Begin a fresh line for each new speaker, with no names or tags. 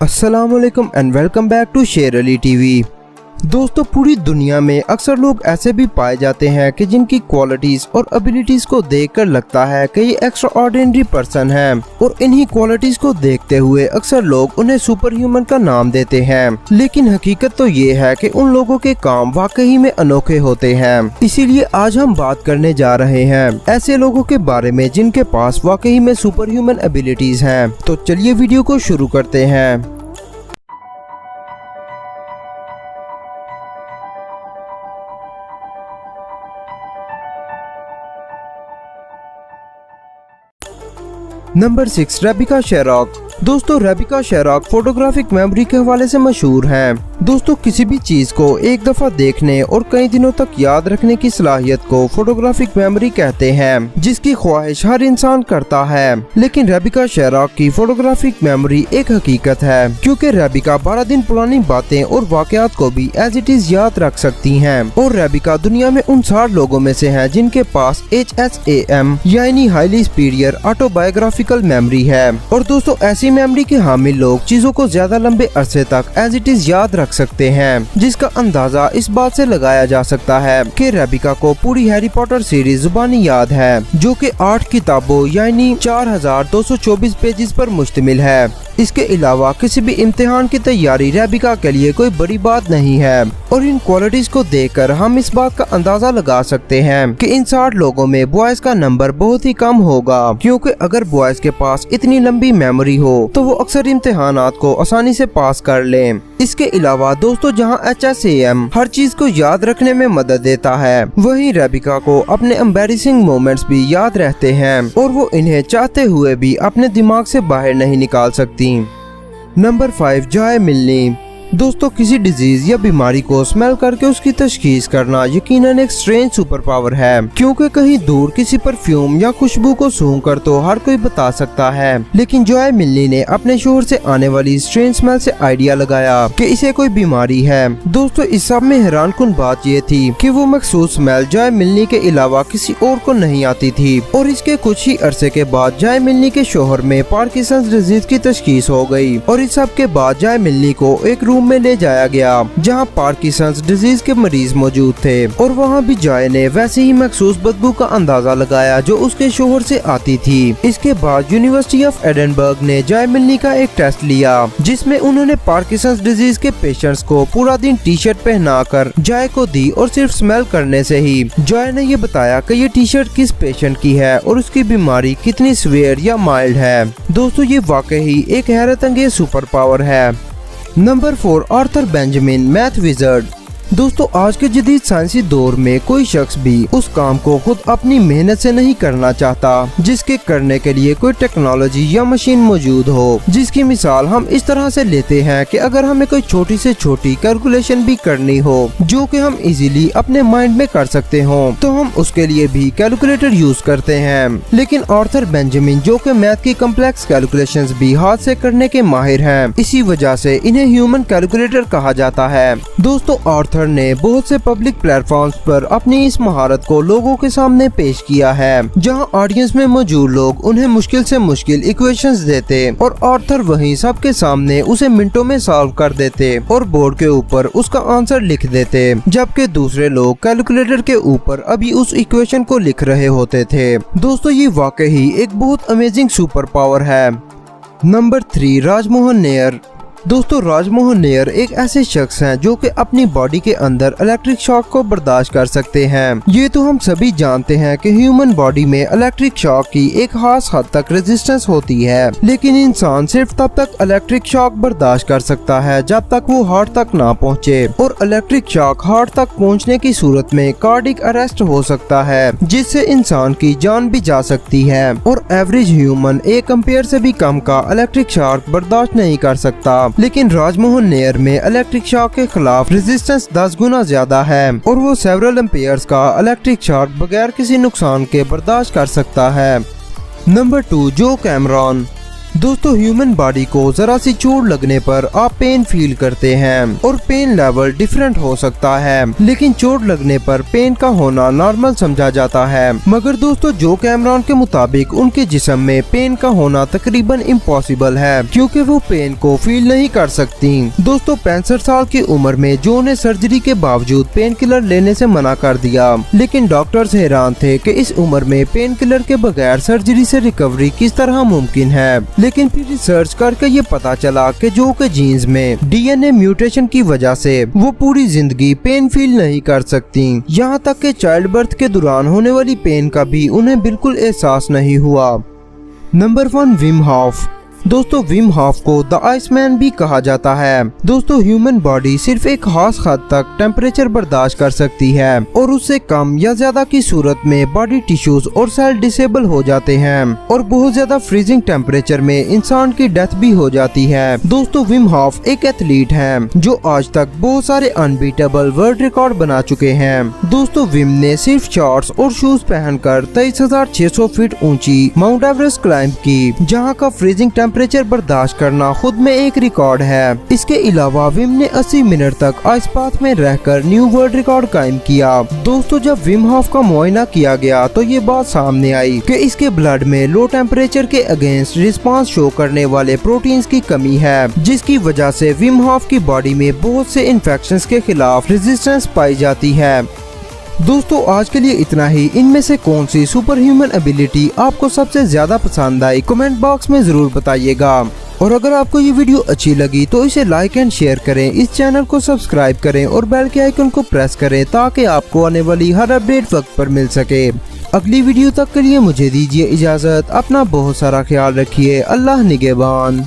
अस्सलामुअलैकुम and welcome back to sheralitv। दोस्तों, पूरी दुनिया में अक्सर लोग ऐसे भी पाए जाते हैं कि जिनकी क्वालिटीज और एबिलिटीज को देखकर लगता है कि ये एक्स्ट्रा ऑर्डिनरी पर्सन है, और इन्हीं क्वालिटीज को देखते हुए अक्सर लोग उन्हें सुपर ह्यूमन का नाम देते हैं। लेकिन हकीकत तो ये है कि उन लोगों के काम वाकई में अनोखे होते हैं। इसीलिए आज हम बात करने जा रहे हैं ऐसे लोगों के बारे में जिनके पास वाकई में सुपर ह्यूमन एबिलिटीज हैं। तो चलिए वीडियो को शुरू करते हैं। Number 6, Rebecca Sharrock. दोस्तों, रेबिका शेरॉक फोटोग्राफिक मेमोरी के हवाले से मशहूर हैं। दोस्तों, किसी भी चीज को एक दफा देखने और कई दिनों तक याद रखने की सलाहियत को फोटोग्राफिक मेमोरी कहते हैं, जिसकी ख्वाहिश हर इंसान करता है। लेकिन रेबिका शेरॉक की फोटोग्राफिक मेमोरी एक हकीकत है, क्योंकि रेबिका 12 दिन पुरानी बातें और वाकयात को भी एज इट इज याद रख सकती हैं। और रेबिका दुनिया में उन 60 लोगों में से है जिनके पास HSAM यानी हाईली सुपीरियर ऑटोबायोग्राफिकल मेमोरी है। और दोस्तों, ऐसी मेमोरी के हामिल लोग चीजों को ज्यादा लंबे अरसे तक एज इट इज याद रख सकते हैं, जिसका अंदाजा इस बात से लगाया जा सकता है कि रेबिका को पूरी हैरी पॉटर सीरीज जुबानी याद है, जो कि 8 किताबों यानी 4224 पेजेस पर मुश्तमिल है। इसके अलावा किसी भी इम्तिहान की तैयारी रेबिका के लिए कोई बड़ी बात नहीं है। और इन क्वालिटीज को देखकर हम इस बात का अंदाजा लगा सकते हैं कि इन 60 लोगों में बॉयज का नंबर बहुत ही कम होगा, क्योंकि अगर बॉयज के पास इतनी लंबी मेमोरी हो तो वो अक्सर इम्तिहानात को आसानी से पास कर लें। इसके अलावा दोस्तों, जहां HSAM हर चीज को याद रखने में मदद देता है, वहीं रेबिका को अपने एम्बैरेसिंग मोमेंट्स भी याद रहते हैं, और वो इन्हें चाहते हुए भी अपने दिमाग से बाहर नहीं निकाल सकती। नंबर 5, जॉय मिलनी। दोस्तों, किसी डिजीज या बीमारी को स्मेल करके उसकी तशखीस करना यकीनन एक स्ट्रेंज सुपर पावर है, क्योंकि कहीं दूर किसी परफ्यूम या खुशबू को सूंघकर तो हर कोई बता सकता है। लेकिन जॉय मिलनी ने अपने शोर से आने वाली स्ट्रेंज स्मेल से आइडिया लगाया कि इसे कोई बीमारी है। दोस्तों, इस सब में हैरानकुन बात ये थी कि वो मखसूस स्मेल जॉय मिलनी के अलावा किसी और को नहीं आती थी। और इसके कुछ ही अरसे के बाद जॉय मिलनी के शोहर में पार्किंसंस डिजीज की तशखीस हो गई, और इस सब के बाद जॉय मिलनी को एक रूम में ले जाया गया जहां पार्किंसंस डिजीज के मरीज मौजूद थे। और वहां भी जॉय ने वैसे ही मखसूस बदबू का अंदाजा लगाया जो उसके शोहर से आती थी। इसके बाद यूनिवर्सिटी ऑफ एडिनबर्ग ने जॉय मिलनी का एक टेस्ट लिया, जिसमें उन्होंने पार्किंसंस डिजीज के पेशेंट्स को पूरा दिन टी शर्ट पहनाकर जॉय को दी, और सिर्फ स्मेल करने से ही जॉय ने ये बताया कि ये टी शर्ट किस पेशेंट की है और उसकी बीमारी कितनी सीवियर या माइल्ड है। दोस्तों, ये वाकई एक हैरत अंगेज सुपर पावर है। Number 4, Arthur Benjamin, math wizard. दोस्तों, आज के जदीद साइंसी दौर में कोई शख्स भी उस काम को खुद अपनी मेहनत से नहीं करना चाहता जिसके करने के लिए कोई टेक्नोलॉजी या मशीन मौजूद हो। जिसकी मिसाल हम इस तरह से लेते हैं कि अगर हमें कोई छोटी से छोटी कैलकुलेशन भी करनी हो जो कि हम इजीली अपने माइंड में कर सकते हो, तो हम उसके लिए भी कैलकुलेटर यूज करते हैं। लेकिन आर्थर बेंजामिन, जो कि मैथ की कम्प्लेक्स कैलकुलेशंस भी हाथ से करने के माहिर हैं, इसी वजह से इन्हें ह्यूमन कैलकुलेटर कहा जाता है। दोस्तों, आर्थर ने बहुत से पब्लिक प्लेटफॉर्म्स पर अपनी इस महारत को लोगों के सामने पेश किया है, जहां ऑडियंस में मौजूद लोग उन्हें मुश्किल से मुश्किल इक्वेशंस देते और आर्थर वहीं सबके सामने उसे मिनटों में सॉल्व कर देते और बोर्ड के ऊपर उसका आंसर लिख देते, जबकि दूसरे लोग कैलकुलेटर के ऊपर अभी उस इक्वेशन को लिख रहे होते थे। दोस्तों, ये वाकई एक बहुत अमेजिंग सुपर पावर है। Number 3, Rajmohan near. दोस्तों, राजमोहन नेयर एक ऐसे शख्स हैं जो कि अपनी बॉडी के अंदर इलेक्ट्रिक शॉक को बर्दाश्त कर सकते हैं। ये तो हम सभी जानते हैं कि ह्यूमन बॉडी में इलेक्ट्रिक शॉक की एक खास हद तक रेजिस्टेंस होती है, लेकिन इंसान सिर्फ तब तक इलेक्ट्रिक शॉक बर्दाश्त कर सकता है जब तक वो हार्ट तक ना पहुँचे। और इलेक्ट्रिक शॉक हार्ट तक पहुँचने की सूरत में कार्डिक अरेस्ट हो सकता है, जिससे इंसान की जान भी जा सकती है। और एवरेज ह्यूमन 1 एम्पेयर से भी कम का इलेक्ट्रिक शॉक बर्दाश्त नहीं कर सकता, लेकिन राजमोहन नेयर में इलेक्ट्रिक शॉक के खिलाफ रेजिस्टेंस 10 गुना ज्यादा है, और वो सेवरल एम्पेयर्स का इलेक्ट्रिक शॉक बगैर किसी नुकसान के बर्दाश्त कर सकता है। नंबर 2, जो कैमरॉन। दोस्तों ह्यूमन बॉडी को जरा सी चोट लगने पर आप पेन फील करते हैं और पेन लेवल डिफरेंट हो सकता है, लेकिन चोट लगने पर पेन का होना नॉर्मल समझा जाता है। मगर दोस्तों जो कैमरॉन के मुताबिक उनके जिस्म में पेन का होना तकरीबन इम्पॉसिबल है, क्योंकि वो पेन को फील नहीं कर सकती। दोस्तों 65 साल की उम्र में जो ने सर्जरी के बावजूद पेन किलर लेने से मना कर दिया, लेकिन डॉक्टर्स हैरान थे कि इस उम्र में पेन किलर के बगैर सर्जरी से रिकवरी किस तरह मुमकिन है। लेकिन फिर रिसर्च करके ये पता चला कि जो के जीन्स में डीएनए म्यूटेशन की वजह से वो पूरी जिंदगी पेन फील नहीं कर सकती, यहाँ तक कि चाइल्ड बर्थ के दौरान होने वाली पेन का भी उन्हें बिल्कुल एहसास नहीं हुआ। Number 1 Wim Hof. दोस्तों विम हॉफ को द आइसमैन भी कहा जाता है। दोस्तों ह्यूमन बॉडी सिर्फ एक खास हद तक टेम्परेचर बर्दाश्त कर सकती है और उससे कम या ज्यादा की सूरत में बॉडी टिश्यूज और सेल डिसेबल हो जाते हैं और बहुत ज्यादा फ्रीजिंग टेम्परेचर में इंसान की डेथ भी हो जाती है। दोस्तों विम हॉफ एक एथलीट हैं जो आज तक बहुत सारे अनबीटेबल वर्ल्ड रिकॉर्ड बना चुके हैं। दोस्तों विम ने सिर्फ शॉर्ट्स और शूज पहनकर 23,600 फीट ऊंची माउंट एवरेस्ट क्लाइंब की, जहां का फ्रीजिंग टेम्परेचर बर्दाश्त करना खुद में एक रिकॉर्ड है। इसके अलावा विम ने 80 मिनट तक आइस पाथ में रहकर न्यू वर्ल्ड रिकॉर्ड कायम किया। दोस्तों जब विम हॉफ का मुआयना किया गया तो ये बात सामने आई कि इसके ब्लड में लो टेम्परेचर के अगेंस्ट रिस्पांस शो करने वाले प्रोटीन्स की कमी है, जिसकी वजह से विम हॉफ की बॉडी में बहुत से इन्फेक्शंस के खिलाफ रेजिस्टेंस पाई जाती है। दोस्तों आज के लिए इतना ही। इनमें से कौन सी सुपर ह्यूमन एबिलिटी आपको सबसे ज्यादा पसंद आई, कमेंट बॉक्स में जरूर बताइएगा। और अगर आपको ये वीडियो अच्छी लगी तो इसे लाइक एंड शेयर करें, इस चैनल को सब्सक्राइब करें और बेल के आइकन को प्रेस करें ताकि आपको आने वाली हर अपडेट वक्त पर मिल सके। अगली वीडियो तक के लिए मुझे दीजिए इजाजत। अपना बहुत सारा ख्याल रखिए। अल्लाह निगहबान।